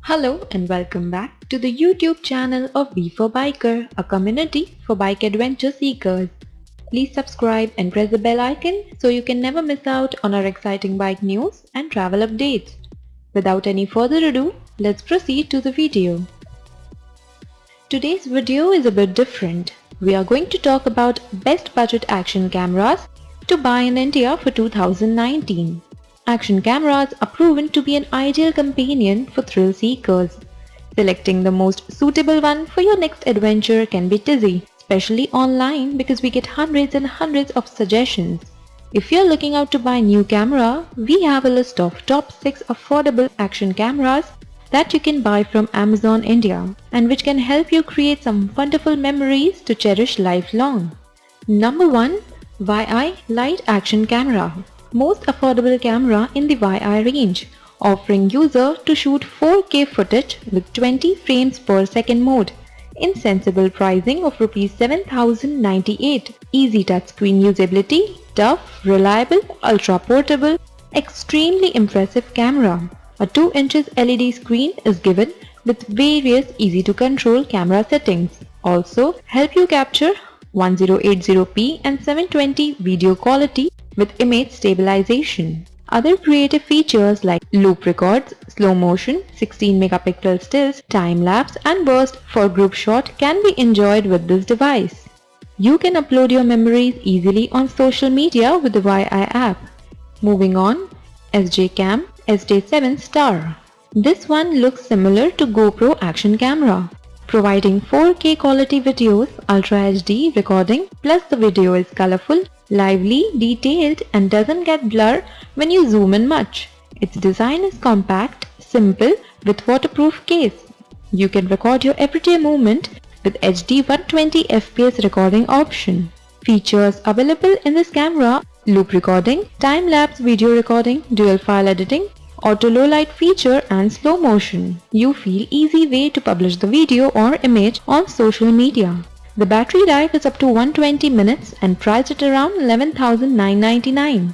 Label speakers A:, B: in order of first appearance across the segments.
A: Hello and welcome back to the YouTube channel of B for Biker, a community for bike adventure seekers. Please subscribe and press the bell icon so you can never miss out on our exciting bike news and travel updates. Without any further ado, let's proceed to the video. Today's video is a bit different. We are going to talk about best budget action cameras to buy in India for 2019. Action cameras are proven to be an ideal companion for thrill seekers. Selecting the most suitable one for your next adventure can be dizzy, especially online because we get hundreds and hundreds of suggestions. If you're looking out to buy a new camera, we have a list of top 6 affordable action cameras that you can buy from Amazon India and which can help you create some wonderful memories to cherish lifelong. Number 1. Whyi Lite Action Camera. Most affordable camera in the Whyi range, offering user to shoot 4K footage with 20 frames per second mode in sensible pricing of Rs 7,098. Easy touchscreen usability, tough, reliable, ultra portable, extremely impressive camera. A 2 inches LED screen is given with various easy to control camera settings. Also help you capture 1080p and 720 video quality with image stabilization. Other creative features like loop records, slow motion, 16 megapixel stills, time-lapse and burst for group shot can be enjoyed with this device. You can upload your memories easily on social media with the Whyi app. Moving on, SJCAM SJ6 Star. This one looks similar to Gopro action camera, providing 4K quality videos, Ultra HD recording, plus the video is colorful, lively, detailed and doesn't get blur when you zoom in much. Its design is compact, simple with waterproof case. You can record your everyday movement with HD 120 FPS recording option. Features available in this camera: loop recording, time-lapse video recording, dual file editing, auto low light feature and slow motion. You feel easy way to publish the video or image on social media. The battery life is up to 120 minutes and priced at around 11,999.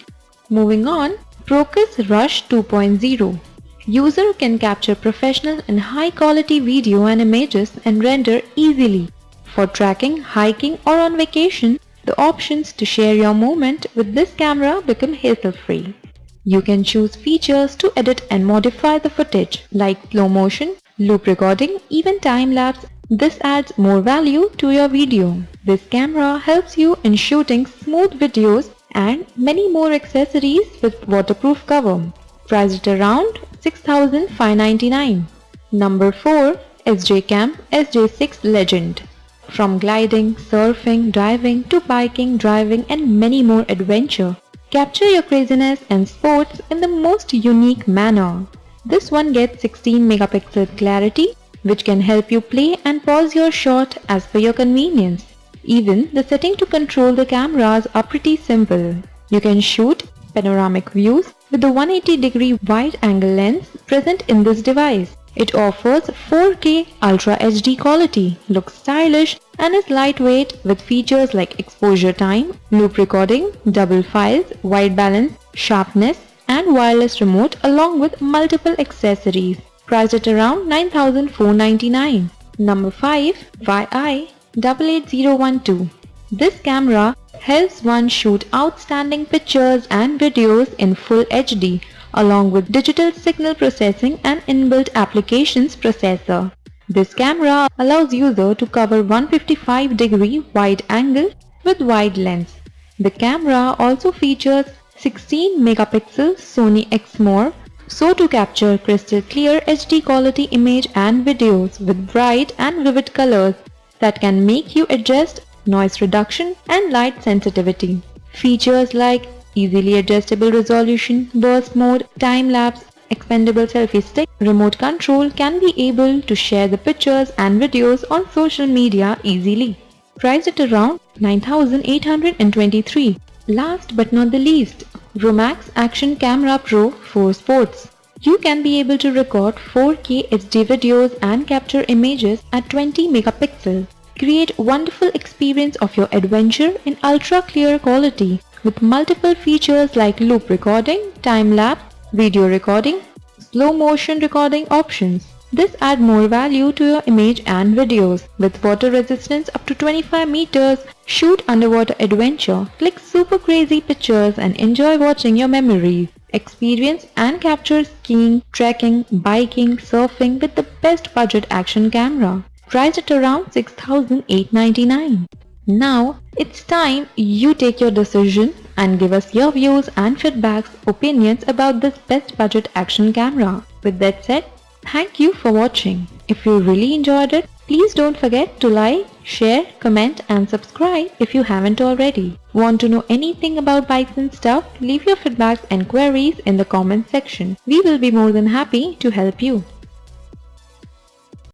A: Moving on, Procus Rush 2.0. User can capture professional and high quality video and images and render easily. For tracking, hiking or on vacation, the options to share your moment with this camera become hassle-free. You can choose features to edit and modify the footage like slow motion, loop recording, even time-lapse. This adds more value to your video. This camera helps you in shooting smooth videos and many more accessories with waterproof cover. Priced at around 6,599. Number 4. SJCAM SJ6 Legend. From gliding, surfing, diving to biking, driving and many more adventure, capture your craziness and sports in the most unique manner. This one gets 16 megapixel clarity, which can help you play and pause your shot as per your convenience. Even the setting to control the cameras are pretty simple. You can shoot panoramic views with the 180-degree wide-angle lens present in this device. It offers 4K Ultra HD quality, looks stylish and is lightweight with features like exposure time, loop recording, double files, white balance, sharpness and wireless remote along with multiple accessories. Priced at around 9,499. Number 5. Whyi 88012. This camera helps one shoot outstanding pictures and videos in full HD along with digital signal processing and inbuilt applications processor. This camera allows user to cover 155-degree wide angle with wide lens. The camera also features 16 megapixel Sony Exmor, so to capture crystal clear HD quality image and videos with bright and vivid colors that can make you adjust noise reduction and light sensitivity. Features like easily adjustable resolution, burst mode, time-lapse, expandable selfie stick, remote control can be able to share the pictures and videos on social media easily. Priced at around 9,823. Last but not the least, Romax Action Camera Pro 4 Sports. You can be able to record 4K HD videos and capture images at 20 megapixel. Create wonderful experience of your adventure in ultra clear quality with multiple features like loop recording, time-lapse, video recording, slow motion recording options. This adds more value to your image and videos. With water resistance up to 25 meters, shoot underwater adventure, click super crazy pictures and enjoy watching your memories. Experience and capture skiing, trekking, biking, surfing with the best budget action camera. Priced at around $6,899. Now, it's time you take your decision and give us your views and feedbacks, opinions about this best budget action camera. With that said, thank you for watching. If you really enjoyed it, please don't forget to like, share, comment and subscribe if you haven't already. Want to know anything about bikes and stuff? Leave your feedbacks and queries in the comment section. We will be more than happy to help you.